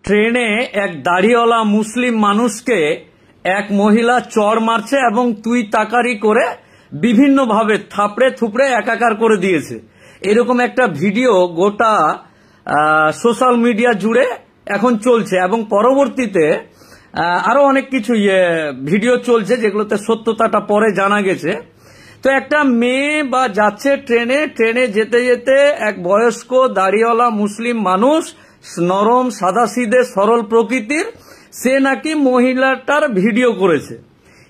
ট্রেনে এক দাড়িওয়ালা মুসলিম মানুষকে এক মহিলা চড় মারছে এবং তুই তাকারি করে বিভিন্নভাবে থাপড়ে থুপড়ে একাকার করে দিয়েছে। এরকম একটা ভিডিও গোটা সোশ্যাল মিডিয়া জুড়ে এখন চলছে এবং পরবর্তীতে আরো অনেক কিছু ভিডিও চলছে যেগুলোতে সত্যতাটা পরে জানা গেছে। তো একটা মেয়ে বা যাচ্ছে ট্রেনে যেতে যেতে এক বয়স্ক দাড়িওয়ালা মুসলিম মানুষ, নরম সাদাসিধে সরল প্রকৃতির, সে নাকি মহিলাটার ভিডিও করেছে।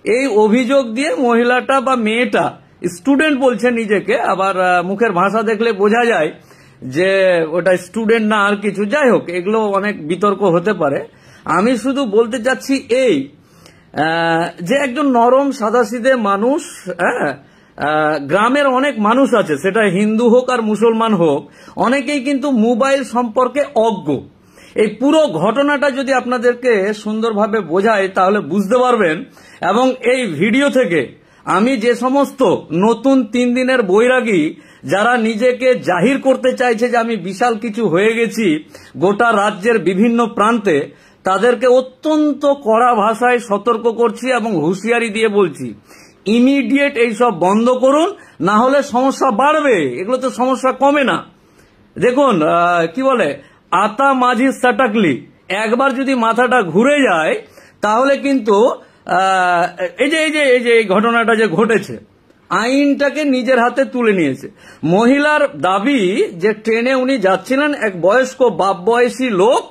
এই অভিযোগ দিয়ে মহিলাটা বা মেয়েটা, স্টুডেন্ট বলছে নিজেকে, আবার মুখের ভাষা দেখলে বোঝা যায় যে ওটা স্টুডেন্ট না আর কিছু, যাই হোক এগুলো অনেক বিতর্ক হতে পারে। আমি শুধু বলতে চাচ্ছি এই যে একজন নরম সাদাসিধে মানুষ, গ্রামের অনেক মানুষ আছে, সেটা হিন্দু হোক আর মুসলমান হোক, অনেকেই কিন্তু মোবাইল সম্পর্কে অজ্ঞ। এই পুরো ঘটনাটা যদি আপনাদেরকে সুন্দরভাবে বোঝায় তাহলে বুঝতে পারবেন। এবং এই ভিডিও থেকে আমি যে সমস্ত নতুন 3 দিনের বৈরাগী যারা নিজেকে জাহির করতে চাইছে যে আমি বিশাল কিছু হয়ে গেছি গোটা রাজ্যের বিভিন্ন প্রান্তে, তাদেরকে অত্যন্ত কড়া ভাষায় সতর্ক করছি এবং হুঁশিয়ারি দিয়ে বলছি, ইমিডিয়েট এইসব বন্ধ করুন, না হলে সমস্যা বাড়বে, এগুলো তো সমস্যা কমে না। দেখুন কি বলে, আতা মাঝি সাটাকলি, একবার যদি মাথাটা ঘুরে যায় তাহলে কিন্তু এই যে এই ঘটনাটা যে ঘটেছে, আইনটাকে নিজের হাতে তুলে নিয়েছে। মহিলার দাবি যে ট্রেনে উনি যাচ্ছিলেন, এক বয়স্ক বাপ বয়সী লোক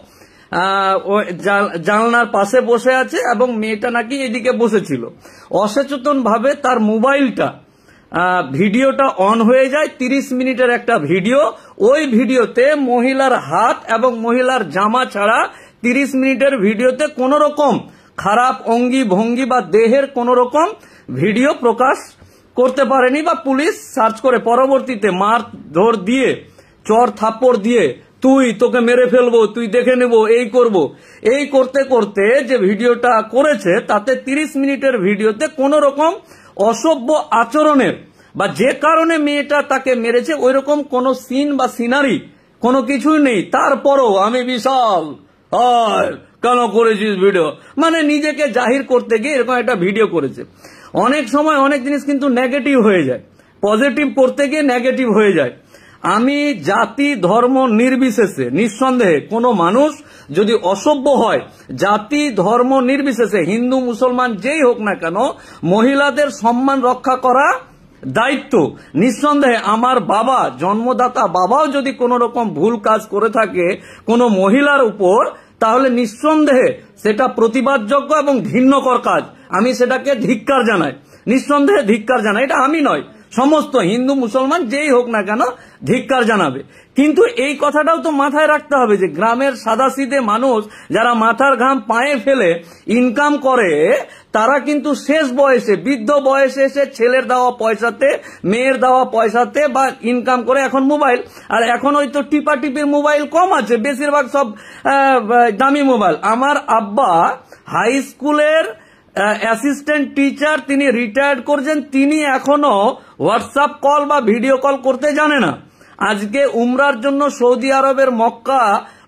জানলার পাশে বসে আছে এবং মেয়েটা নাকি এদিকে বসেছিল। অসচেতন ভাবে তার মোবাইলটা ভিডিওটা অন হয়ে যায়, 30 মিনিটের একটা ভিডিও। ওই ভিডিওতে মহিলার হাত এবং মহিলার জামা ছাড়া 30 মিনিটের ভিডিওতে কোন রকম খারাপ অঙ্গি ভঙ্গি বা দেহের কোন রকম ভিডিও প্রকাশ করতে পারেনি, বা পুলিশ সার্চ করে পরবর্তীতে মার ধর দিয়ে, চর থাপ্পড় দিয়ে, তোকে মেরে ফেলবো, তুই দেখে নেব, এই করব, এই করতে করতে যে ভিডিওটা করেছে তাতে 30 মিনিটের ভিডিওতে কোন রকম অসভ্য আচরণের বা যে কারণে মেয়েটা তাকে মেরেছে ওই রকম কোন সিন বা সিনারি কোনো কিছুই নেই। তারপরও আমি বিশাল কেন করেছিস ভিডিও, মানে নিজেকে জাহির করতে গিয়ে এরকম একটা ভিডিও করেছে। অনেক সময় অনেক জিনিস কিন্তু নেগেটিভ হয়ে যায়, পজিটিভ করতে গিয়ে নেগেটিভ হয়ে যায়। আমি জাতি ধর্ম নির্বিশেষে, নিঃসন্দেহে কোনো মানুষ যদি অসভ্য হয়, জাতি ধর্ম নির্বিশেষে, হিন্দু মুসলমান যেই হোক না কেন, মহিলাদের সম্মান রক্ষা করা দায়িত্ব। নিঃসন্দেহে আমার বাবা, জন্মদাতা বাবাও যদি কোনো রকম ভুল কাজ করে থাকে কোনো মহিলার উপর, তাহলে নিঃসন্দেহে সেটা প্রতিবাদযোগ্য এবং ঘৃণ্যকর কাজ। আমি সেটাকে ধিক্কার জানাই, নিঃসন্দেহে ধিক্কার জানাই। এটা আমি নয়, সমস্ত হিন্দু মুসলমান যেই হোক না কেন ধিক্কার জানাবে। কিন্তু এই কথাটাও তো মাথায় রাখতে হবে যে গ্রামের সাদাসিধে মানুষ যারা মাথার ঘাম পায়ে ফেলে ইনকাম করে, তারা কিন্তু শেষ বয়সে, বৃদ্ধ বয়সে এসে ছেলের দেওয়া পয়সাতে, মেয়ের দেওয়া পয়সাতে বা ইনকাম করে এখন মোবাইল, আর এখন হয়তো টিপাটিপির মোবাইল কম আছে, বেশিরভাগ সব দামি মোবাইল। আমার আব্বা হাই স্কুলের অ্যাসিস্ট্যান্ট টিচার, তিনি রিটায়ার্ড করছেন, তিনি এখনো হোয়াটসঅ্যাপ কল বা ভিডিও কল করতে জানে না। আজকে উমরার জন্য সৌদি আরবের মক্কা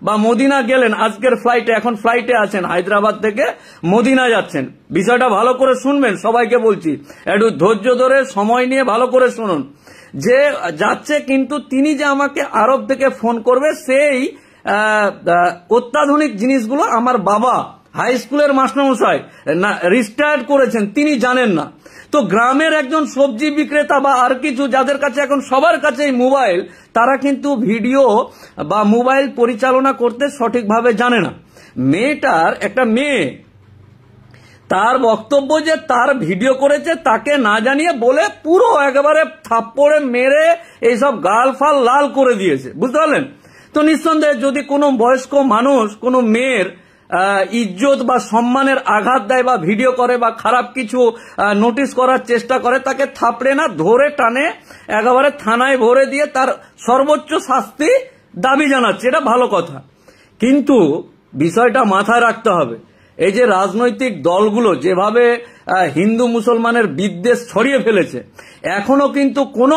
বা মদিনা গেলেন আজকের ফ্লাইটে, এখন ফ্লাইটে আছেন, হায়দ্রাবাদ থেকে মদিনা যাচ্ছেন। বিষয়টা ভালো করে শুনবেন, সবাইকে বলছি একটু ধৈর্য ধরে সময় নিয়ে ভালো করে শুনুন। যে যাচ্ছে, কিন্তু তিনি যে আমাকে আরব থেকে ফোন করবে, সেই অত্যাধুনিক জিনিসগুলো আমার বাবা হাই স্কুলের মাস্টারমশাই রিটায়ার্ড করেছেন, তিনি জানেন না। তো গ্রামের একজন সবজি বিক্রেতা বা আর কিছু, যাদের কাছে এখন সবার কাছে মোবাইল, তারা কিন্তু ভিডিও বা মোবাইল পরিচালনা করতে সঠিকভাবে জানে না। মেয়েটার, একটা মেয়ে, তার বক্তব্য যে তার ভিডিও করেছে, তাকে না জানিয়ে বলে পুরো একেবারে থাপ্পড়ে মেরে এইসব গাল ফাল লাল করে দিয়েছে, বুঝতে পারলেন? তো নিঃসন্দেহে যদি কোনো বয়স্ক মানুষ কোনো মেয়ের ইজ্জত বা সম্মানের আঘাত দেয় বা ভিডিও করে বা খারাপ কিছু নোটিশ করার চেষ্টা করে, তাকে থাপড়ে না, ধরে টানে একেবারে থানায় ভরে দিয়ে তার সর্বোচ্চ শাস্তি দাবি জানাচ্ছে, এটা ভালো কথা। কিন্তু বিষয়টা মাথায় রাখতে হবে, এই যে রাজনৈতিক দলগুলো যেভাবে হিন্দু মুসলমানের বিদ্বেষ ছড়িয়ে ফেলেছে, এখনো কিন্তু কোনো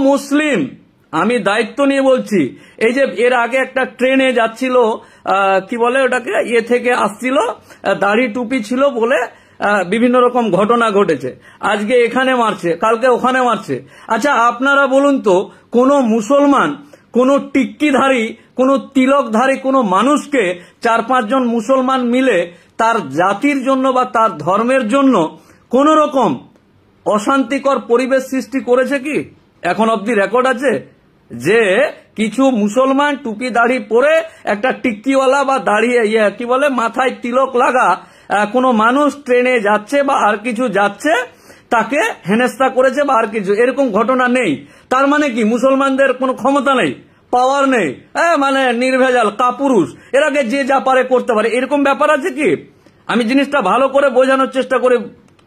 মুসলিম আমি দায়িত্ব নিয়ে বলছি। এই যে এর আগে একটা ট্রেনে যাচ্ছিল, কি বলে ওটাকে, থেকে আসছিল, দাড়ি টুপি ছিল বলে বিভিন্ন রকম ঘটনা ঘটেছে। আজকে এখানে মারছে, কালকে ওখানে মারছে। আচ্ছা আপনারা বলুন তো, কোন মুসলমান, কোন টিক্কিধারী, কোন তিলকধারী কোন মানুষকে 4-5 জন মুসলমান মিলে তার জাতির জন্য বা তার ধর্মের জন্য কোন রকম অশান্তিকর পরিবেশ সৃষ্টি করেছে কি? এখন অব্দি রেকর্ড আছে যে কিছু মুসলমান টুপি দাড়ি পরে একটা টিক্কিওয়ালা বা দাঁড়িয়ে কি বলে মাথায় তিলক লাগা কোনো মানুষ ট্রেনে যাচ্ছে বা আর কিছু যাচ্ছে, তাকে হেনস্থা করেছে বা আর কিছু, এরকম ঘটনা নেই। তার মানে কি মুসলমানদের কোনো ক্ষমতা নেই, পাওয়ার নেই, মানে নির্ভেজাল কাপুরুষ, এরাকে যে যা পারে করতে পারে, এরকম ব্যাপার আছে কি? আমি জিনিসটা ভালো করে বোঝানোর চেষ্টা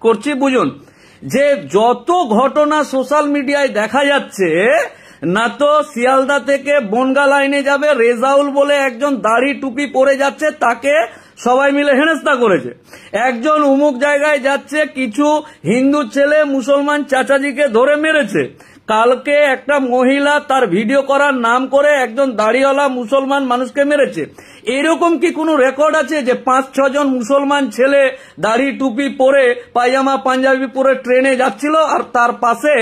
করছি, বুঝুন যে যত ঘটনা সোশ্যাল মিডিয়ায় দেখা যাচ্ছে, না তো শিয়ালদা থেকে বনগা লাইনে যাবে, রেজাউল বলে একজন দাড়ি টুপি পরে যাচ্ছে, তাকে সবাই মিলে হেনস্থা করেছে। একজন অমুক জায়গায় যাচ্ছে, কিছু হিন্দু ছেলে মুসলমান চাচাজিকে ধরে মেরেছে। কালকে একটা মহিলা তার ভিডিও করার নাম করে একজন দাড়িওয়ালা মুসলমান মানুষকে মেরেছে। এরকম কি কোনো রেকর্ড আছে যে 5-6 জন মুসলমান ছেলে দাড়ি টুপি পরে পায়জামা পাঞ্জাবি পরে ট্রেনে যাচ্ছিল, আর তার পাশে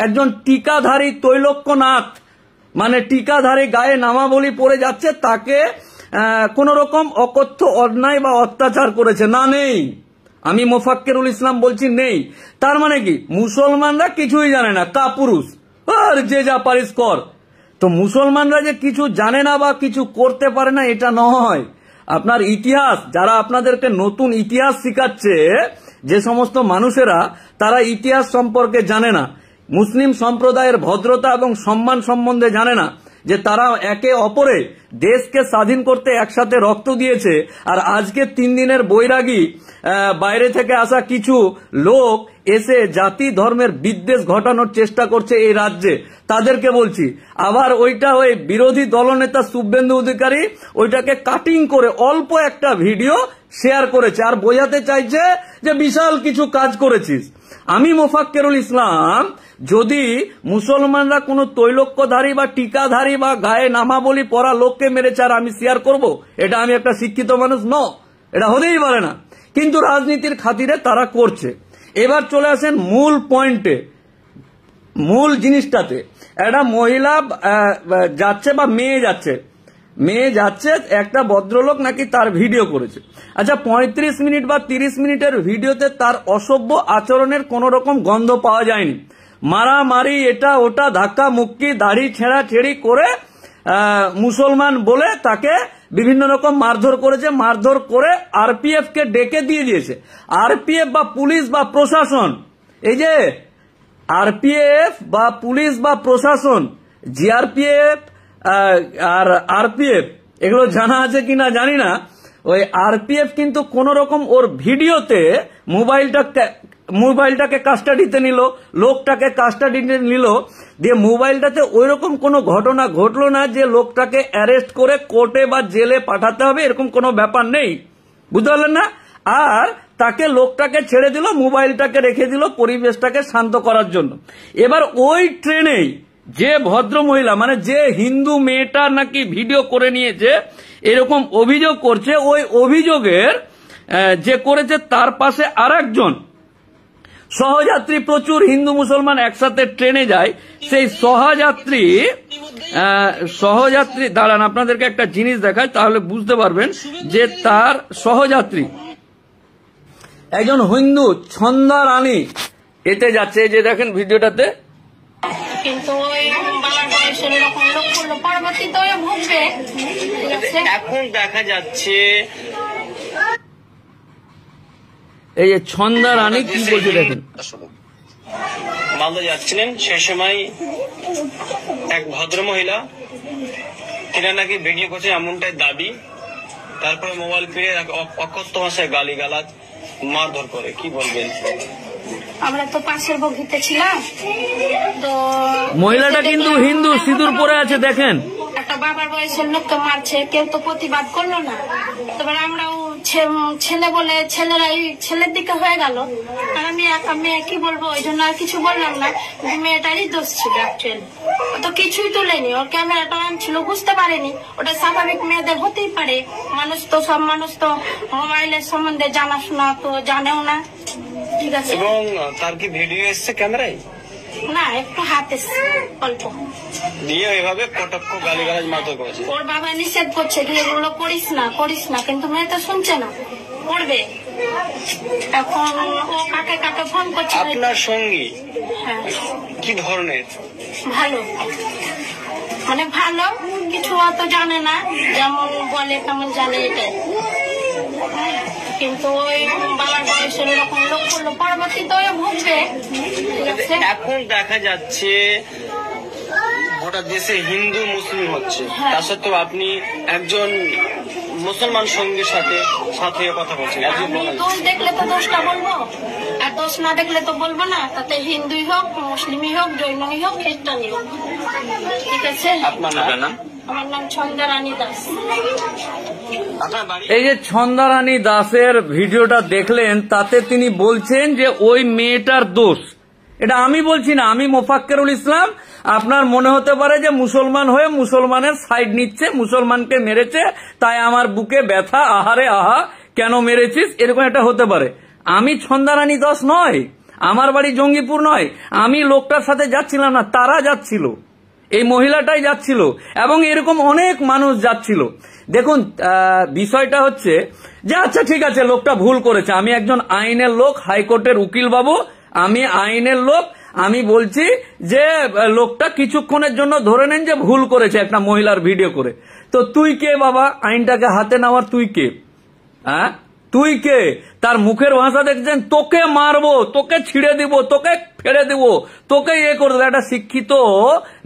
একজন টিকাধারী তৈলক্যনাথ, মানে টিকাধারী গায়ে নামাবলী পরে যাচ্ছে, তাকে কোন রকম অকথ্য অন্যায় বা অত্যাচার করেছে? না, নেই। আমি মোফাক্কেরুল ইসলাম বলছি নেই। তার মানে কি মুসলমানরা কিছুই জানে না, কাপুরুষ, আর যে যা পারিস কর। তো মুসলমানরা যে কিছু জানে না বা কিছু করতে পারে না এটা নয়। আপনার ইতিহাস, যারা আপনাদেরকে নতুন ইতিহাস শিখাচ্ছে, যে সমস্ত মানুষেরা তারা ইতিহাস সম্পর্কে জানে না, মুসলিম সম্প্রদায়ের ভদ্রতা এবং সম্মান সম্বন্ধে জানে না, যে তারা একে অপরে দেশকে স্বাধীন করতে একসাথে রক্ত দিয়েছে, আর আজকে 3 দিনের বৈরাগী বাইরে থেকে আসা কিছু লোক এসে জাতি ধর্মের বিদ্বেষ ঘটানোর চেষ্টা করছে এই রাজ্যে, তাদেরকে বলছি। আবার ওইটা ওই বিরোধী দলনেতা শুভেন্দু অধিকারী ওইটাকে কাটিং করে অল্প একটা ভিডিও শেয়ার করেছে, আর বোঝাতে চাইছে যে বিশাল কিছু কাজ করেছিস। আমি মোফাক্কেরুল ইসলাম, যদি মুসলমানরা কোনো তৈলক্যধারী বা টিকাধারী বা গায়ে নামাবলী পরা লোককে মেরেছে আর আমি শেয়ার করব, এটা আমি একটা শিক্ষিত মানুষ ন, এটা হতেই পারে না। কিন্তু রাজনীতির খাতিরে তারা করছে। এবার চলে আসেন মূল পয়েন্টে, মূল জিনিসটাতে। একটা মহিলা যাচ্ছে বা মেয়ে যাচ্ছে, একটা ভদ্রলোক নাকি তার ভিডিও করেছে। আচ্ছা 35 মিনিট বা 30 মিনিটের ভিডিওতে তার অসভ্য আচরণের কোন রকম গন্ধ পাওয়া যায়নি। মারামারি, এটা ওটা, ধাক্কা মুক্কি, দাড়ি ছেঁড়াছেড়ি করে মুসলমান বলে তাকে বিভিন্ন রকম মারধর করেছে। মারধর করে আরপিএফ কে ডেকে দিয়ে দিয়েছে। আরপিএফ বা পুলিশ বা প্রশাসন, এই যে আরপিএফ বা পুলিশ বা প্রশাসন, জিআরপিএফ আর আরপিএফ, এগুলো জানা আছে কিনা জানি না। ওই আরপিএফ কিন্তু কোন রকম ওর ভিডিওতে মোবাইলটাকে কাস্টাডিতে নিল, লোকটাকে কাস্টাডিতে নিল, দিয়ে মোবাইলটাতে ওই রকম কোনো ঘটনা ঘটলো না যে লোকটাকে অ্যারেস্ট করে কোর্টে বা জেলে পাঠাতে হবে, এরকম কোনো ব্যাপার নেই, বুঝতে পারলেন না? আর তাকে লোকটাকে ছেড়ে দিল, মোবাইলটাকে রেখে দিল পরিবেশটাকে শান্ত করার জন্য। এবার ওই ট্রেনেই যে ভদ্র মহিলা, মানে যে হিন্দু মেয়েটা নাকি ভিডিও করে নিয়েছে, এরকম অভিযোগ করছে, ওই অভিযোগের যে করেছে তার পাশে আরেকজন সহযাত্রী, প্রচুর হিন্দু মুসলমান একসাথে ট্রেনে যায়, সেই সহযাত্রী দাঁড়ান আপনাদেরকে একটা জিনিস দেখায়, তাহলে বুঝতে পারবেন যে তার সহযাত্রী একজন হিন্দু ছন্দা রানী এতে যাচ্ছে, যে দেখেন ভিডিওটাতে। কিন্তু এখন দেখা যাচ্ছে এই যে ছন্দা রানী কি বলছে দেখেন। মালদা যাচ্ছিলেন, সে সময় এক ভদ্র মহিলা, তিনি নাকি ভিডিও করছে এমনটাই দাবি, তারপরে মোবাইল ফিরে অকথ্য ভাষায় গালিগালাজ মারধর করে। কি বলবেন? আমরা তো পাশের বগিতে ছিলাম, তো মহিলাটা কিন্তু হিন্দু, সিঁদুর পরে আছে দেখেন। একটা বাবার বয়সের লোককে মারছে, কেউ তো প্রতিবাদ করলো না। তারপরে আমরাও ছেলে বলে ছেলেরাই ছেলের দিকে হয়ে গেল। আর আমি একা মেয়ে, কি বলবো, ওই জন্য আর কিছু বললাম না। মেয়েটারই দোষ ছিল অ্যাকচুয়ালি, ও তো কিছুই তুলেনি, ওর ক্যামেরাটা অন ছিল, বুঝতে পারেনি। ওটা স্বাভাবিক মেয়েদের হতেই পারে, সব মানুষ তো মোবাইলের সম্বন্ধে জানাশোনা তো জানেও না, ঠিক আছে। এবং তার কি ভিডিও এসছে ক্যামেরায়? না, একটু হাতে অল্প দিয়ে এভাবে কটাক্ষ গালিগালাজ মারধর করেছে। ওর বাবা নিষেধ করছে কি এগুলো করিস না, কিন্তু মেয়ে তো শুনছে না, করবে। এখন ও কাকে কাকে ফোন করছে। আপনার সঙ্গী হ্যাঁ, কি ধরনের? ভালো, মানে ভালো, কিছু অত জানে না, যেমন বলে তেমন জানে এটাই। কিন্তু ওই বাবার বয়সের এরকম লোক করলো, পরবর্তীতে ওই ভুগবে, ঠিক আছে। এখন দেখা যাচ্ছে গোটা দেশে হিন্দু মুসলিম হচ্ছে, তার সত্ত্বেও আপনি একজন মুসলমান সঙ্গীর সাথে কথা বলছেন। আমি দোষ দেখলে তো দোষটা বলবো, আর দোষ না দেখলে তো বলবো না। তাতে হিন্দুই হোক, মুসলিমই হোক, জৈনই হোক, খ্রিস্টানই হোক, ঠিক আছে। আপনার নাম? আমার নাম ছন্দারানী দাস। এই যে ছন্দারানী দাসের ভিডিওটা দেখলেন, তাতে তিনি বলছেন যে ওই মেয়েটার দোষ। এটা আমি বলছি না, আমি মোফাক্কেরুল ইসলাম। আপনার মনে হতে পারে যে মুসলমান হয়ে মুসলমানের সাইড নিচ্ছে, মুসলমানকে মেরেছে তাই আমার বুকে ব্যথা, আহারে আহা কেন মেরেছিস, এরকম একটা হতে পারে। আমি ছন্দারানী দাস নয়, আমার বাড়ি জঙ্গিপুর নয়, আমি লোকটার সাথে যাচ্ছিলাম না, তারা যাচ্ছিল, এই মহিলাটাই যাচ্ছিল এবং এরকম অনেক মানুষ যাচ্ছিল। দেখুন, বিষয়টা হচ্ছে যে আচ্ছা ঠিক আছে, লোকটা ভুল করেছে, আমি একজন আইনের লোক, হাইকোর্টের উকিল বাবু, আমি আইনের লোক, আমি বলছি যে লোকটা কিছুক্ষণের জন্য ধরে নেন যে ভুল করেছে একটা মহিলার ভিডিও করে। তো তুই কে বাবা আইনটাকে হাতে নেওয়ার? তুই কে? হ্যাঁ, তুই কে? তার মুখের ভাষা দেখছেন, তোকে মারবো, তোকে ছিঁড়ে দিব, তোকে ফেলে দিব, তোকে ইয়ে করে দেবো। একটা শিক্ষিত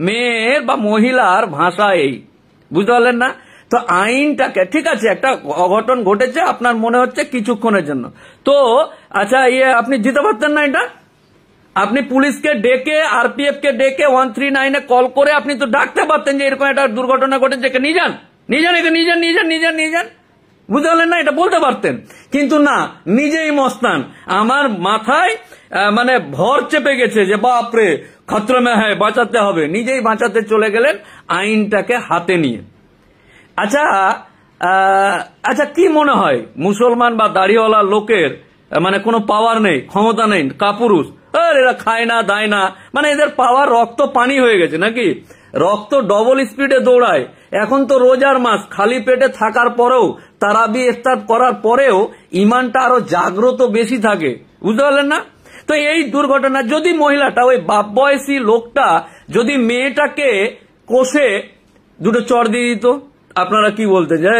মেয়ের বা মহিলার ভাষা এই, বুঝতে পারলেন না? তো আইনটাকে, ঠিক আছে, একটা অঘটন ঘটেছে, আপনার মনে হচ্ছে কিছুক্ষণের জন্য, তো আচ্ছা আপনি দিতে পারতেন না এটা? আপনি পুলিশকে ডেকে, আরপিএফ কে ডেকে 139-এ কল করে আপনি তো ডাকতে পারতেন যে এরকম একটা দুর্ঘটনা ঘটেছে, নিয়ে যান, বুঝতে পারলেন না? এটা বলতে পারতেন, কিন্তু না, নিজেই মস্তান। আমার মাথায় মানে ভর চেপে গেছে যে বাপরে খতরে মে হ্যায়, বাঁচাতে হবে, নিজেই বাঁচাতে চলে গেলেন আইনটাকে হাতে নিয়ে। আচ্ছা কি মনে হয়, মুসলমান বা দাড়িওয়ালা লোকের মানে কোনো পাওয়ার নেই, ক্ষমতা নেই, কাপুরুষ, এরা খায় না দায় না, মানে এদের পাওয়ার রক্ত পানি হয়ে গেছে নাকি? রক্ত ডবল স্পিডে দৌড়ায়। এখন তো রোজার মাস, খালি পেটে থাকার পরেও, তারাবি ইফতার করার পরেও ইমানটা আরো জাগ্রত বেশি থাকে, বুঝতে পারলেন না? তো এই দুর্ঘটনা, যদি মহিলাটা, ওই বাপ বয়সী লোকটা যদি মেয়েটাকে কষে দুটো চড় দিয়ে দিত, আপনারা কি বলতে যে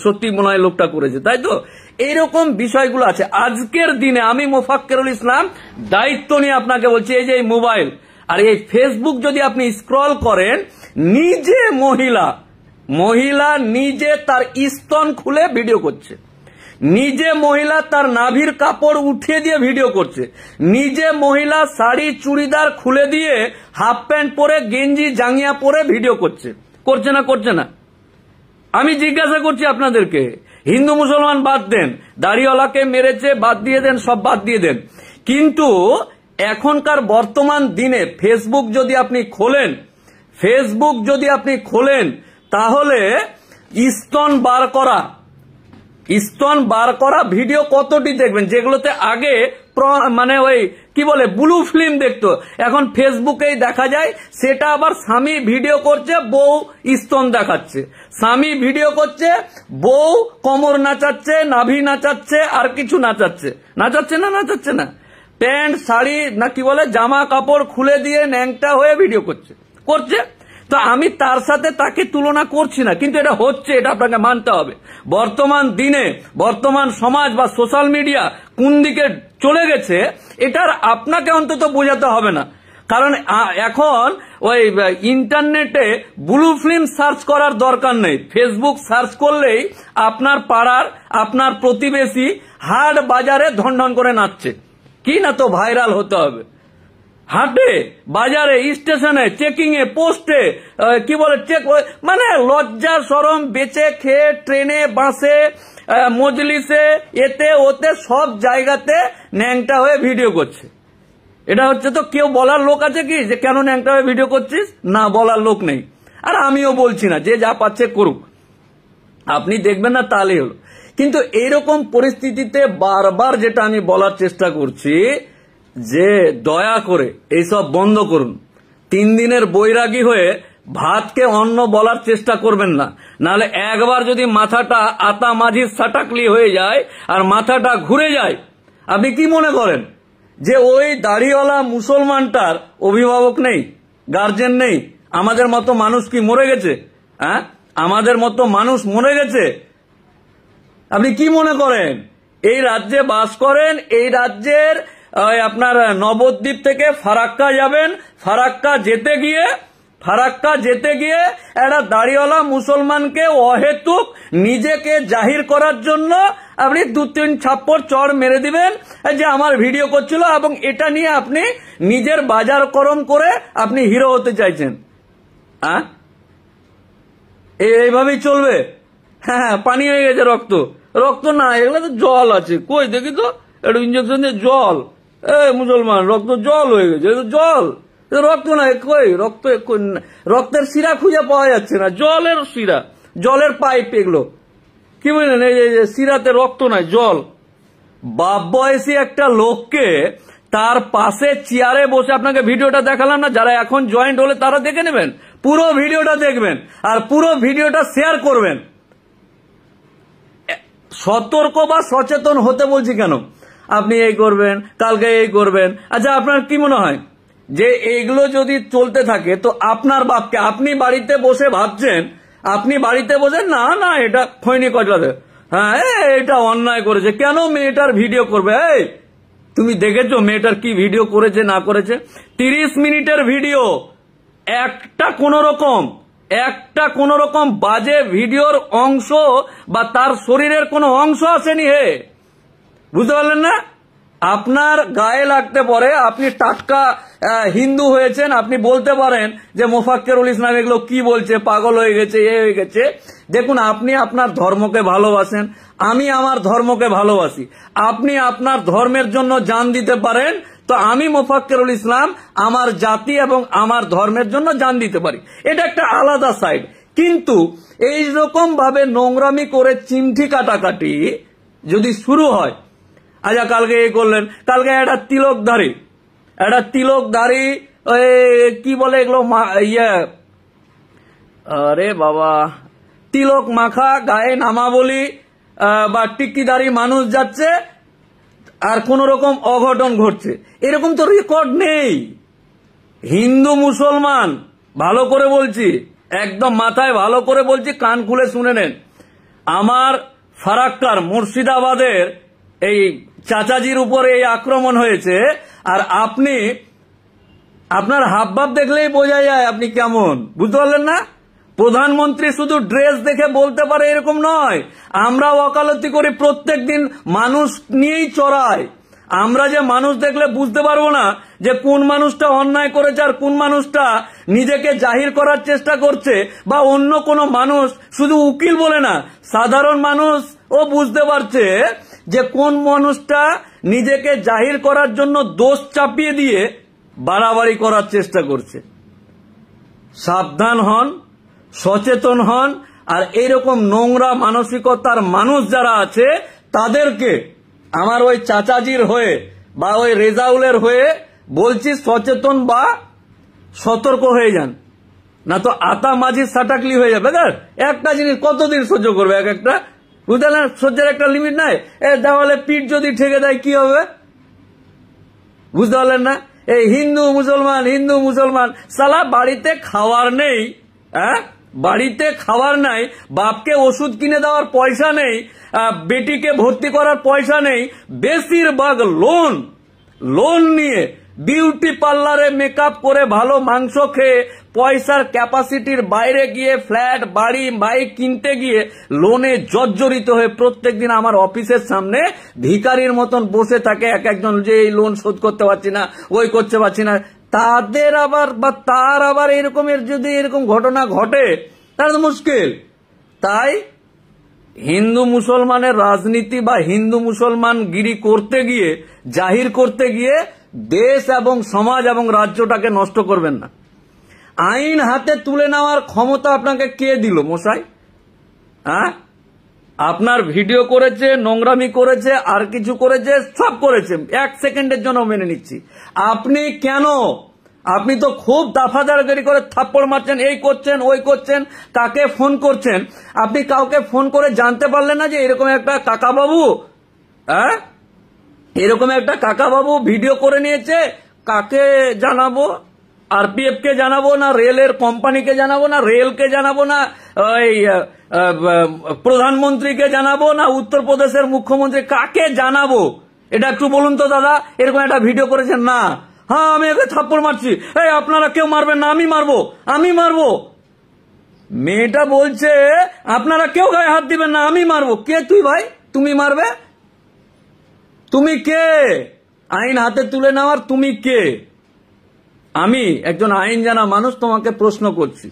সত্যি মনে হয় লোকটা করেছে, তাই তো? এইরকম বিষয়গুলো আছে। আজকের দিনে আমি মোফাক্কেরুল ইসলাম দায়িত্ব নিয়ে আপনাকে বলছি, এই যে এই মোবাইল আর এই ফেসবুক যদি আপনি স্ক্রল করেন, নিজে মহিলা নিজে তার স্তন খুলে ভিডিও করছে, নিজে মহিলা তার নাভির কাপড় উঠিয়ে দিয়ে ভিডিও করছে, নিজে মহিলা শাড়ি চুড়িদার খুলে দিয়ে হাফ প্যান্ট পরে, গেঞ্জি জাঙ্গিয়া পরে ভিডিও করছে না? আমি জিজ্ঞাসা করছি আপনাদেরকে, হিন্দু মুসলমান বাদ দেন, দাড়িওয়ালাকে মেরেছে বাদ দিয়ে দেন, সব বাদ দিয়ে দেন, কিন্তু এখনকার বর্তমান দিনে ফেসবুক যদি আপনি খোলেন তাহলে স্তন বার করা ভিডিও কতটি দেখবেন, যেগুলোতে আগে মানে ওই কি বলে ব্লু ফিল্ম দেখতো, এখন ফেসবুকেই দেখা যায়। সেটা আবার স্বামী ভিডিও করছে, বউ স্তন দেখাচ্ছে, স্বামী ভিডিও করছে, বউ কোমর নাচাচ্ছে, নাভি নাচাচ্ছে, আর কিছু নাচাচ্ছে না, প্যান্ট শাড়ি না কি বলে জামা কাপড় খুলে দিয়ে ন্যাংটা হয়ে ভিডিও করছে। তো আমি তার সাথে তাকে তুলনা করছি না, কিন্তু এটা হচ্ছে, এটা আপনাকে মানতে হবে। বর্তমান দিনে বর্তমান সমাজ বা সোশ্যাল মিডিয়া কোন দিকে চলে গেছে, এটার আপনাকে অন্তত বোঝাতে হবে না। কারণ এখন ওই ইন্টারনেটে ব্লু ফিল্ম সার্চ করার দরকার নেই, ফেসবুক সার্চ করলেই আপনার পাড়ার, আপনার প্রতিবেশী হাট বাজারে ধন করে নাচছে, কি না তো ভাইরাল হতে হবে। হাটে, বাজারে, স্টেশনে, চেকিং এ, পোস্টে, কি বলে চেক, মানে লজ্জা শরম বেঁচে খেয়ে ট্রেনে, বাসে, মজলিসে, এতে ওতে সব জায়গাতে ন্যাংটা হয়ে ভিডিও করছে। এটা হচ্ছে তো কেউ বলার লোক আছে কি যে কেন ন্যাংটা হয়ে ভিডিও করছিস? না, বলার লোক নেই। আর আমিও বলছি না, যে যা পাচ্ছে করুক, আপনি দেখবেন না তাহলেই হলো। কিন্তু এইরকম পরিস্থিতিতে বারবার যেটা আমি বলার চেষ্টা করছি যে দয়া করে এইসব বন্ধ করুন। 3 দিনের বৈরাগী হয়ে ভাতকে অন্ন বলার চেষ্টা করবেন না, নাহলে একবার যদি মাথাটা আতা মাঝির সাটাকলি হয়ে যায় আর মাথাটা ঘুরে যায়, আপনি কি মনে করেন যে ওই দাড়িওয়ালা মুসলমানটার অভিভাবক নেই, গার্জেন নেই? আমাদের মতো মানুষ কি মরে গেছে? হ্যাঁ, আমাদের মতো মানুষ মরে গেছে? আপনি কি মনে করেন এই রাজ্যে বাস করেন, এই রাজ্যের আপনার নবদ্বীপ থেকে ফারাক্কা যাবেন, ফারাক্কা যেতে গিয়ে একটা দাড়িওয়ালা মুসলমানকে অহেতুক নিজেকে জাহির করার জন্য আপনি 2-3 ছাপ্পড় চড় মেরে দিবেন যে আমার ভিডিও করছিল, এবং এটা নিয়ে আপনি নিজের বাজার করম করে আপনি হিরো হতে চাইছেন। হ্যাঁ, এইভাবেই চলবে? হ্যাঁ, পানি হয়ে গেছে, রক্ত না, এগুলো তো জল আছে, কই দেখি তো একটু ইঞ্জেকশন দিয়ে জল। মুসলমান, রক্ত জল হয়ে গেছে, জল, রক্ত না, কই রক্তের শিরা খুঁজে পাওয়া যাচ্ছে না, জলের শিরা, জলের পাইপ, এগুলো কি বুঝলেন? এই যে শিরাতে রক্ত নাই, জল। বাপ বয়সী একটা লোককে তার পাশে চেয়ারে বসে, আপনাকে ভিডিওটা দেখালাম না, যারা এখন জয়েন্ট হলে তারা দেখে নেবেন, পুরো ভিডিওটা দেখবেন আর পুরো ভিডিওটা শেয়ার করবেন। সতর্ক বা সচেতন হতে বলছি কেন? আপনি এই করবেন, কালকে এই করবেন। আচ্ছা, আপনার কি মনে হয় যে এইগুলো যদি চলতে থাকে তো আপনার বাপকে, আপনি বাড়িতে বসে ভাবছেন, আপনি বাড়িতে বসে না এটা খৈনি কচলাতে, হ্যাঁ এটা অন্যায় করেছে, কেন মেয়েটার ভিডিও করবে? এই তুমি দেখেছো মেয়েটার কি ভিডিও করেছে না করেছে? 30 মিনিটের ভিডিও, একটা কোন রকম বাজে ভিডিওর অংশ বা তার শরীরের কোনো অংশ আসেনি। হে, বুঝতে পারলেন না? আপনার গায়ে লাগতে পারে, আপনি টাটকা হিন্দু হয়েছেন, আপনি বলতে পারেন যে মোফাক্কেরুল ইসলাম এগুলো কি বলছে, পাগল হয়ে গেছে, এ হয়ে গেছে। দেখুন, আপনি আপনার ধর্মকে ভালোবাসেন, আমি আমার ধর্মকে ভালোবাসি। আপনি আপনার ধর্মের জন্য জান দিতে পারেন, তো আমি মোফাক্কেরুল ইসলাম আমার জাতি এবং আমার ধর্মের জন্য জান দিতে পারি। এটা একটা আলাদা সাইড। কিন্তু এই রকম ভাবে নোংরামি করে চিমঠি কাটাকাটি যদি শুরু হয়, আচ্ছা কালকে এই করলেন, কালকে একটা তিলকধারী কি বলে এগুলো, আরে বাবা, তিলক মাখা গায়ে নামাবলী বা টিক্কিদারি মানুষ যাচ্ছে আর কোন রকম অঘটন ঘটছে, এরকম তো রেকর্ড নেই। হিন্দু মুসলমান, ভালো করে বলছি, একদম মাথায় ভালো করে বলছি, কান খুলে শুনে নেন। আমার ফারাক্কার মুর্শিদাবাদের এই চাচাজির উপর এই আক্রমণ হয়েছে, আর আপনি আপনার হাবভাব দেখলেই বোঝা যায় আপনি কেমন, বুঝতে পারলেন না? প্রধানমন্ত্রী শুধু ড্রেস দেখে বলতে পারে এরকম নয়, আমরা ওকালতি করি প্রত্যেক দিন, মানুষ নিয়েই চড়াই। আমরা যে মানুষ দেখলে বুঝতে পারবো না যে কোন মানুষটা অন্যায় করেছে আর কোন মানুষটা নিজেকে জাহির করার চেষ্টা করছে, বা অন্য কোনো মানুষ, শুধু উকিল বলে না, সাধারণ মানুষ ও বুঝতে পারছে যে কোন মানুষটা নিজেকে জাহির করার জন্য দোষ চাপিয়ে দিয়ে বাড়াবাড়ি করার চেষ্টা করছে। সাবধান হন, সচেতন হন, আর এইরকম নোংরা মানসিকতার মানুষ যারা আছে তাদেরকে আমার ওই চাচাজির হয়ে বা ওই রেজাউলের হয়ে বলছি, সচেতন বা সতর্ক হয়ে যান, না তো আতা মাঝির সাটাকলি হয়ে যাবে। একটা জিনিস কতদিন সহ্য করবে এক একটা, বুঝলেন? সহ্যের একটা লিমিট নাই। তাহলে পিঠ যদি ঠেকে দেয় কি হবে, বুঝতে পারলেন না? এই হিন্দু মুসলমান সালা বাড়িতে খাওয়ার নেই, হ্যাঁ, বাড়িতে খাওয়ার নাই, বাপকে ওষুধ কিনে দেওয়ার পয়সা নেই, বেটিকে ভর্তি করার পয়সা নেই, বেশিরভাগ লোন নিয়ে বিউটি পার্লারে মেকআপ করে ভালো মাংস খেয়ে পয়সার ক্যাপাসিটির বাইরে গিয়ে ফ্ল্যাট, বাড়ি, বাইক কিনতে গিয়ে লোনে জর্জরিত হয়ে প্রত্যেকদিন আমার অফিসের সামনে ভিখারির মতন বসে থাকে এক একজন, যে এই লোন শোধ করতে পারছি না, ওই করতে পারছি না। তাদের আবার বা তার আবার এরকমের যদি এরকম ঘটনা ঘটে তাহলে তো মুশকিল। তাই হিন্দু মুসলমানের রাজনীতি বা হিন্দু মুসলমান গিরি করতে গিয়ে, জাহির করতে গিয়ে দেশ এবং সমাজ এবং রাজ্যটাকে নষ্ট করবেন না। আইন হাতে তুলে নেওয়ার ক্ষমতা আপনাকে কে দিল মশাই? হ্যাঁ, আপনার ভিডিও করেছে, নোংরামি করেছে, আর কিছু করেছে, সব করেছে, 1 সেকেন্ডের জন্য মেনে নিচ্ছি। আপনি কেন? আপনি তো খুব দাফাদারগিরি করে থাপ্পড় মারছেন, এই করছেন, ওই করছেন, কাকে ফোন করছেন। আপনি কাউকে ফোন করে জানতে পারলেন না যে এরকম একটা কাকাবাবু, হ্যাঁ, এরকম একটা কাকাবাবু ভিডিও করে নিয়েছে? কাকে জানাবো? আরপিএফ কে জানাবো না রেলের কোম্পানিকে জানাবো না রেলকে জানাবো না ওই প্রধানমন্ত্রীকে জানাবো না উত্তরপ্রদেশের মুখ্যমন্ত্রী, কাকে জানাবো? এটা একটু বলুন তো দাদা। এরকম একটা ভিডিও করেছেন না, হ্যাঁ আমি ওকে থাপ্পড় মারছি, এই আপনারা কেউ মারবেন না, আমি মারবো, আমি মারবো। মেয়েটা বলছে আপনারা কেউ গায়ে হাত দিবেন না, আমি মারবো। কে তুই ভাই? তুমি মারবে? তুমি কে আইন হাতে তুলে নেওয়ার? তুমি কে? আমি একজন আইন জানা মানুষ তোমাকে প্রশ্ন করছি।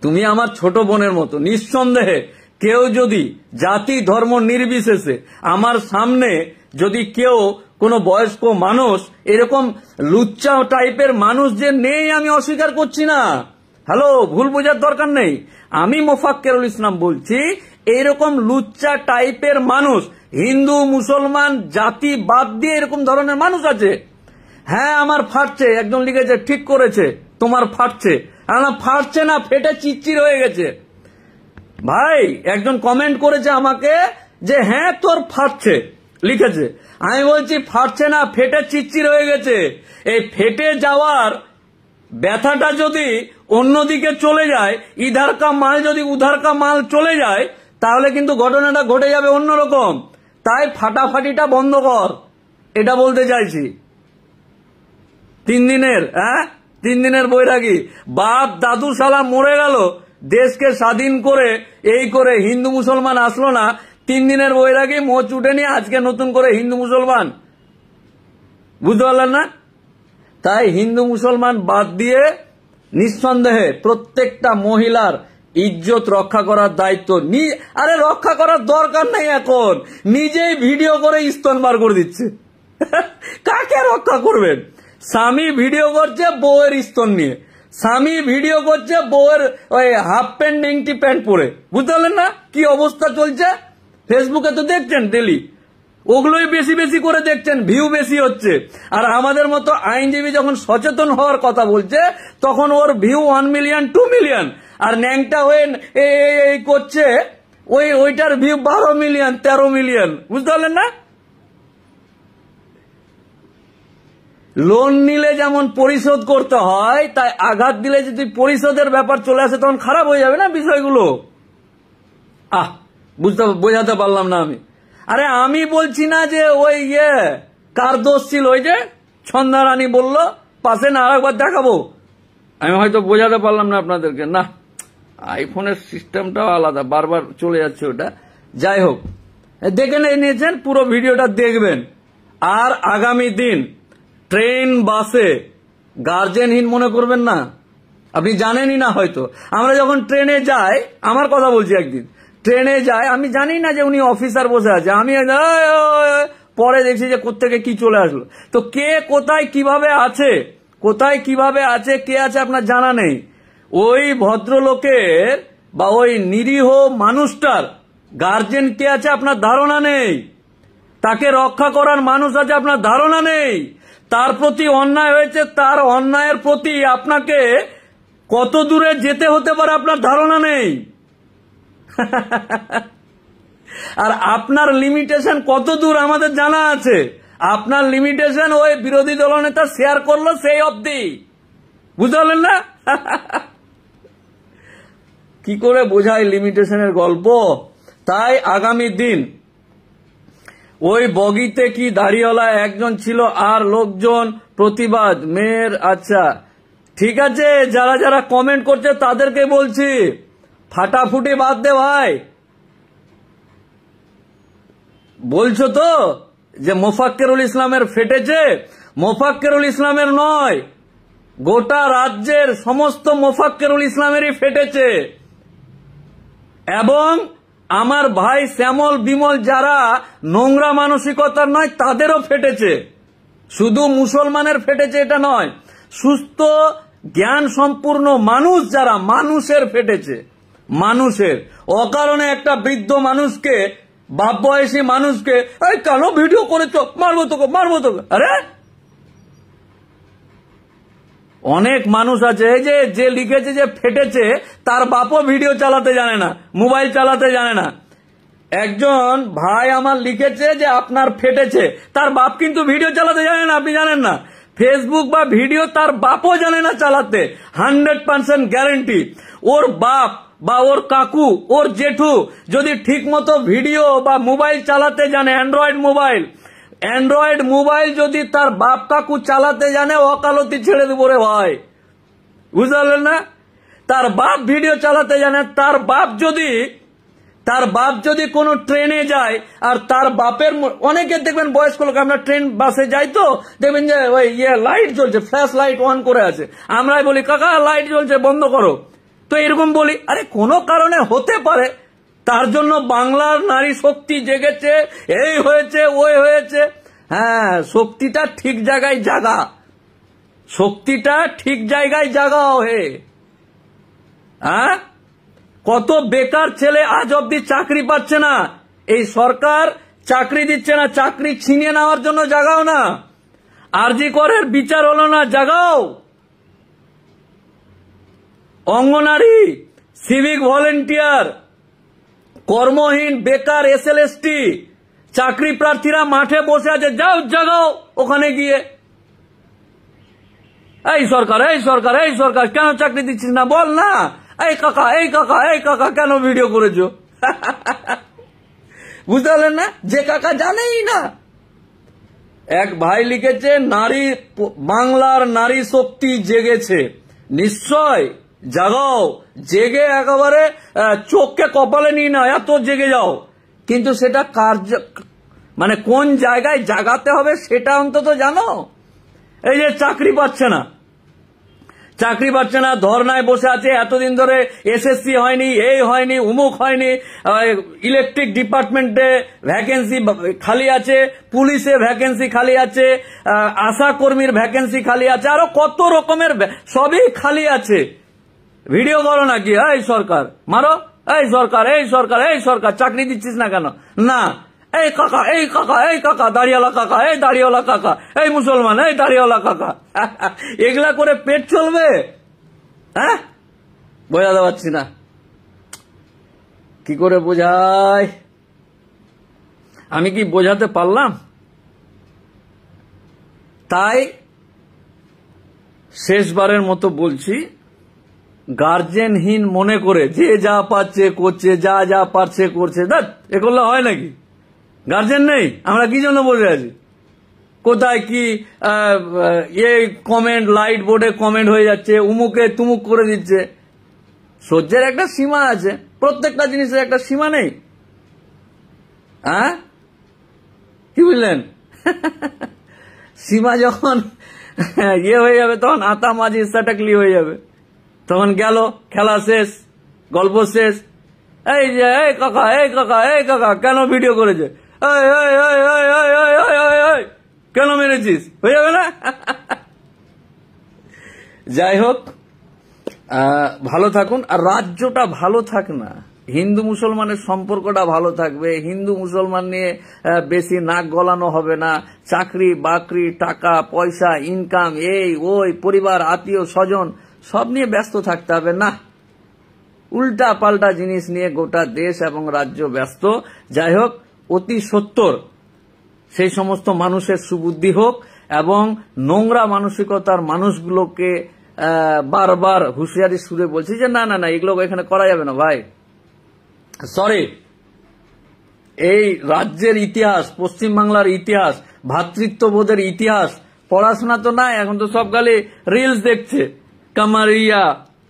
তুমি আমার ছোট বোনের মতো। নিঃসন্দেহে কেউ যদি জাতি ধর্ম নির্বিশেষে আমার সামনে যদি কেউ কোনো বয়স্ক মানুষ এরকম লুচ্চা টাইপের মানুষ যে নেই, আমি অস্বীকার করছি না। হ্যালো, ভুল বোঝার দরকার নেই। আমি মোফাক্কেরুল ইসলাম বলছি, এরকম লুচ্চা টাইপের মানুষ হিন্দু মুসলমান জাতি বাদ দিয়ে এরকম ধরনের মানুষ আছে। হ্যাঁ আমার ফাটছে, একজন লিখেছে ঠিক করেছে, তোমার ফাটছে। ফাটছে না, ফেটে চিচ্চির হয়ে গেছে। ভাই একজন কমেন্ট করেছে আমাকে যে হ্যাঁ তোর ফাটছে, লিখেছে। আমি বলছি ফাটছে না, ফেটে চিচ্চির হয়ে গেছে। এই ফেটে যাওয়ার ব্যথাটা যদি অন্যদিকে চলে যায়, ইধার কা মাল যদি উধার কা মাল চলে যায়, তাহলে কিন্তু ঘটনাটা ঘটে যাবে অন্যরকম। তাই ফাটাফাটিটা বন্ধ কর, এটা বলতে চাইছি। 3 দিনের বৈরাগী বাপ দাদু শালা মরে গেল, দেশকে স্বাধীন করে এই করে হিন্দু মুসলমান আসলো না। 3 দিনের বৈরাগী মোচ উঠেনি, আজকে নতুন করে হিন্দু মুসলমান, বুঝতে পারলেন না? তাই হিন্দু মুসলমান বাদ দিয়ে নিঃসন্দেহে প্রত্যেকটা মহিলার ইজ্জত রক্ষা করার দায়িত্ব। আরে রক্ষা করার দরকার নেই, এখন নিজেই ভিডিও করে স্তন বার করে দিচ্ছে। কাকে রক্ষা করবেন? স্বামী ভিডিও করছে বউয়ের স্তন নিয়ে, স্বামী ভিডিও করছে বউয়ের ওই হাফ প্যান্ট নেংটি প্যান্ট পরে। বুঝতে পারলেন না কি অবস্থা চলছে? ফেসবুকে তো দেখছেন ডেলি, ওগুলোই বেশি বেশি করে দেখছেন, ভিউ বেশি হচ্ছে। আর আমাদের মতো আইনজীবী যখন সচেতন হওয়ার কথা বলছে, তখন ওর ভিউ 1 মিলিয়ন 2 মিলিয়ন, আর ন্যাংটা হয়ে এই করছে ওইটার ভিউ 12 মিলিয়ন 13 মিলিয়ন। বুঝতে পারলেন না? লোন নিলে যেমন পরিশোধ করতে হয়, তাই আঘাত দিলে যদি পরিশোধের ব্যাপার চলে আসে তখন খারাপ হয়ে যাবে না বিষয়গুলো। বোঝাতে পারলাম না আমি। আরে আমি বলছি না যে ওই কার দোষ ছিল, ওই যে ছন্দা রানী বললো পাশে না, আরেকবার দেখাবো। আমি হয়তো বোঝাতে পারলাম না আপনাদেরকে। না, আইফোনের সিস্টেমটাও আলাদা, বারবার চলে যাচ্ছে ওটা। যাই হোক, দেখে নিয়েছেন, পুরো ভিডিওটা দেখবেন। আর আগামী দিন ট্রেন বাসে গার্জেনহীন মনে করবেন না। আপনি জানেনই না হয়তো, আমরা যখন ট্রেনে যাই, আমার কথা বলছি, একদিন ট্রেনে যাই, আমি জানি না যে উনি অফিসার বসে আছে, আমি পরে দেখছি যে কোত্থেকে কি চলে আসলো। তো কে কোথায় কিভাবে আছে, কে আছে আপনার জানা নেই। ওই ভদ্রলোকের বা ওই নিরীহ মানুষটার গার্জেন কে আছে আপনার ধারণা নেই। তাকে রক্ষা করার মানুষ আছে আপনার ধারণা নেই। তার প্রতি অন্যায় হয়েছে, তার অন্যায়ের প্রতি আপনাকে কত দূরে যেতে হতে পারে আপনার ধারণা নেই। আর আপনার লিমিটেশন কত দূর আমাদের জানা আছে। আপনার লিমিটেশন ওই বিরোধী দলনেতা শেয়ার করলো সেই অবধি। বুঝতে পারলেন না? কি করে বোঝায় লিমিটেশনের গল্প? তাই আগামী দিন ওই বগিতে কি দাড়িওয়ালা একজন ছিল আর লোকজন প্রতিবাদ মেয়ের। আচ্ছা ঠিক আছে, যারা যারা কমেন্ট করছে তাদেরকে বলছি, ফাটাফুটি বাদ দে ভাই। বলছো তো যে মোফাক্কেরুল ইসলামের ফেটেছে, মোফাক্কেরুল ইসলামের নয়, গোটা রাজ্যের সমস্ত মোফাক্কেরুল ইসলামেরই ফেটেছে। এবং আমার ভাই শ্যামল বিমল যারা নোংরা মানসিকতার নয় তাদেরও ফেটেছে। শুধু মুসলমানের ফেটেছে এটা নয়, সুস্থ জ্ঞান সম্পূর্ণ মানুষ যারা, মানুষের ফেটেছে। মানুষের অকারণে একটা বৃদ্ধ মানুষকে, বাপ বয়সী মানুষকে, এই কেন ভিডিও করেছো, মারবো তোকে, মারবো তোকে। আরে অনেক মানুষ আছে, এই যে লিখেছে যে ফেটেছে, তার বাপও ভিডিও চালাতে জানে না, মোবাইল চালাতে জানে না। একজন ভাই আমার লিখেছে যে আপনার ফেটেছে, তার বাপ কিন্তু ভিডিও চালাতে জানে না, আপনি জানেন না। ফেসবুক বা ভিডিও তার বাপও জানে না চালাতে, 100% গ্যারেন্টি। ওর বাপ বা ওর কাকু, ওর জেঠু যদি ঠিক মতো ভিডিও বা মোবাইল চালাতে জানে, অ্যান্ড্রয়েড মোবাইল যদি তার বাপ কাকু চালাতে জানে, ওকালতি ছেড়ে দেবো রে ভাই, বুঝতে পারলেন না? তার বাপ ভিডিও চালাতে জানে, তার বাপ যদি কোনো ট্রেনে যায়, আর তার বাপের, অনেকে দেখবেন বয়স্ক লোক, আমরা ট্রেন বাসে যাই তো দেখবেন যে ওই লাইট জ্বলছে, ফ্ল্যাশ লাইট অন করে আছে, আমরাই বলি কাকা লাইট জ্বলছে বন্ধ করো। তো এরকম বলি, আরে কোনো কারণে হতে পারে, তার জন্য বাংলার নারী শক্তি জেগেছে, এই হয়েছে ওই হয়েছে। হ্যাঁ, শক্তিটা ঠিক জায়গায় জাগা, শক্তিটা ঠিক জায়গায় জাগাও হে। হ্যাঁ, কত বেকার ছেলে আজ অব্দি চাকরি পাচ্ছে না, এই সরকার চাকরি দিচ্ছে না, চাকরি ছিনিয়ে নেওয়ার জন্য জাগাও না। আরজি করের বিচার হলো না, জাগাও। অঙ্গনারী, সিভিক ভলেন্টিয়ার, কর্মহীন বেকার এসএলএসটি চাকরি প্রার্থীরা মাঠে বসে আছে, যাও জাগাও ওখানে গিয়ে। এই সরকার কেন চাকরি দিচ্ছিস না, বল না। এই কাকা কেন ভিডিও করেছো? বুঝতে পারলেন না? যে কাকা জানেই না। এক ভাই লিখেছে বাংলার নারী শক্তি জেগেছে, নিশ্চয় জাগাও, জেগে একেবারে চোখকে কপালে নিয়ে না, এত জেগে যাও। কিন্তু সেটা মানে কোন জায়গায় জাগাতে হবে সেটা অন্তত জানো। এই যে চাকরি পাচ্ছে না, ধর্নায় বসে আছে এতদিন ধরে, এসএসসি হয়নি, এই হয়নি, উমুক হয়নি, ইলেকট্রিক ডিপার্টমেন্টে ভ্যাকেন্সি খালি আছে, পুলিশে ভ্যাকেন্সি খালি আছে, আশা কর্মীর ভ্যাকেন্সি খালি আছে, আরো কত রকমের সবই খালি আছে। ভিডিও করো নাকি? এই সরকার মারো, এই সরকার চাকরি দিচ্ছিস না কেন? না, এই কাকা দাড়িওয়ালা কাকা, এই দাড়িওয়ালা কাকা, এই মুসলমান, এই দাড়িওয়ালা কাকা, এগুলা করে পেট চলবে? হ্যাঁ, বোঝাতে পারছি না, কি করে বোঝাই? আমি কি বোঝাতে পারলাম? তাই শেষবারের মতো বলছি, গার্জেনহীন মনে করে যে যা পাচ্ছে করছে, যা পারছে করছে, এ করলে হয় নাকি? গার্জেন নেই, আমরা কি জন্য বসে আছি? কোথায় কি কমেন্ট, লাইট বোর্ডে কমেন্ট হয়ে যাচ্ছে, উমুকে তুমুক করে দিচ্ছে। সহ্যের একটা সীমা আছে, প্রত্যেকটা জিনিসের একটা সীমা নেই। হ্যাঁ, কি বুঝলেন? সীমা যখন হয়ে যাবে, তখন আতা মাঝি সাটাকলি হয়ে যাবে, তখন গেল খেলা শেষ, গল্প শেষ। এই যে এই কাকা কেন ভিডিও করেছে, কেন মেরেছিস, হয়ে যাবে না? যাই হোক, ভালো থাকুন। আর রাজ্যটা ভালো থাক না, হিন্দু মুসলমানের সম্পর্কটা ভালো থাকবে, হিন্দু মুসলমান নিয়ে বেশি নাক গলানো হবে না, চাকরি বাকরি, টাকা পয়সা, ইনকাম, এই ওই, পরিবার, আত্মীয় স্বজন সব নিয়ে ব্যস্ত থাকতে হবে না। উল্টা পাল্টা জিনিস নিয়ে গোটা দেশ এবং রাজ্য ব্যস্ত। যাই হোক, অতি সত্বর সেই সমস্ত মানুষের সুবুদ্ধি হোক, এবং নোংরা মানসিকতার মানুষগুলোকে বারবার হুঁশিয়ারি সুরে বলছি যে না, এগুলো এখানে করা যাবে না ভাই। সরি, এই রাজ্যের ইতিহাস, পশ্চিমবাংলার ইতিহাস, ভ্রাতৃত্ববোধের ইতিহাস পড়াশোনা তো নাই, এখন তো সব গালি রিলস দেখছে,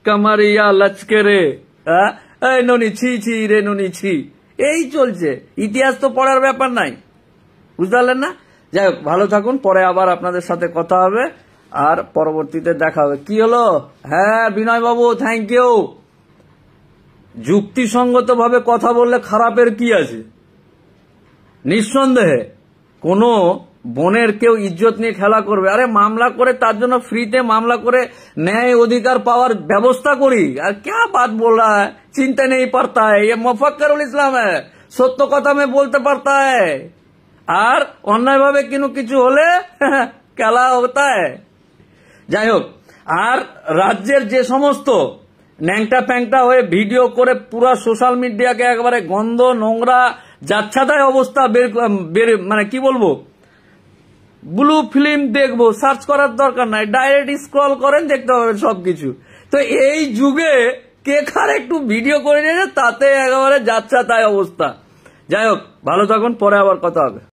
কামারিয়া লচকে রে, এই ননি ছি রে ননি ছি, এই চলছে। ইতিহাস তো পড়ার ব্যাপার নাই, বুঝতে পারলেন না? যাই হোক, ভালো থাকুন, পরে আবার আপনাদের সাথে কথা হবে আর পরবর্তীতে দেখা হবে। কি হলো? হ্যাঁ বিনয় বাবু, থ্যাংক ইউ। যুক্তিসঙ্গত ভাবে কথা বললে খারাপের কি আছে? নিঃসন্দেহে কোনো বোনের কেউ ইজ্জত নিয়ে খেলা করবে, আরে মামলা করে তার জন্য ফ্রিতে মামলা করে ন্যায় অধিকার পাওয়ার ব্যবস্থা করি। আর क्या बात बोल रहा है, चिंता नहीं पड़ता है, ये मुफक्किरुल इस्लाम है, সত্য কথা में बोलते पड़ता है। আর অন্যায়ভাবে কিছু হলে খেলা হতা है। যাই হোক, আর রাজ্যের যে সমস্ত ন্যাংটা প্যাংটা হয়ে ভিডিও করে পুরো সোশ্যাল মিডিয়াকে একবারে গন্ধ নোংরা যাচ্ছাদায় অবস্থা বের মানে কি বলবো, ব্লু ফিল্ম দেখবো, সার্চ করার দরকার নাই, ডাইরেক্ট স্ক্রল করেন, দেখতে পাবেন সবকিছু। তো এই যুগে কে কার একটু ভিডিও করে নিয়েছে, তাতে একেবারে যাচ্ছাতাই অবস্থা। যাই হোক, ভালো থাকুন, পরে আবার কথা হবে।